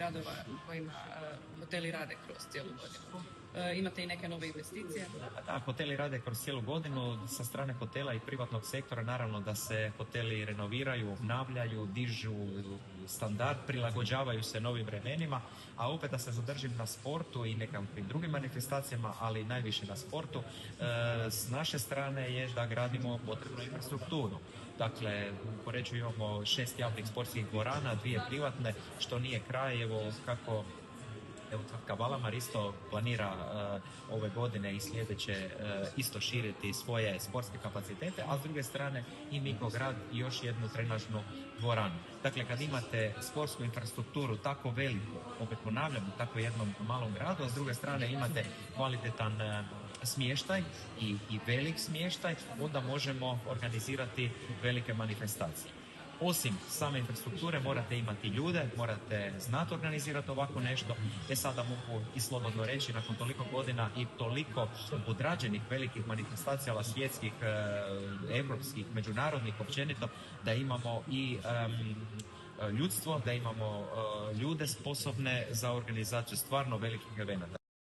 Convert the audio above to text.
gradova u kojima hoteli rade kroz cijelu godinu. Imate i neke nove investicije? Da, hoteli rade kroz cijelu godinu. Sa strane hotela i privatnog sektora naravno da se hoteli renoviraju, obnavljaju, dižu standard, prilagođavaju se novim vremenima, a opet da se zadržim na sportu i nekakvim drugim manifestacijama, ali najviše na sportu. S naše strane je da gradimo potrebnu infrastrukturu. Dakle, u Poreču imamo 6 javnih sportskih dvorana, 2 privatne, što nije kraj. Evo kako tvrtka Valamar isto planira ove godine i sljedeće isto širiti svoje sportske kapacitete, a s druge strane i mikrograd i još jednu trenažnu dvoranu. Dakle, kad imate sportsku infrastrukturu tako veliku, opet ponavljam, u tako jednom malom gradu, a s druge strane imate kvalitetan smještaj i velik smještaj, onda možemo organizirati velike manifestacije. Osim same infrastrukture morate imati ljude, morate znati organizirati ovako nešto. Sada mogu i slobodno reći, nakon toliko godina i toliko odrađenih velikih manifestacija, svjetskih, evropskih, međunarodnih općenito, da imamo i ljudstvo, da imamo ljude sposobne za organizaciju stvarno velikih evenata.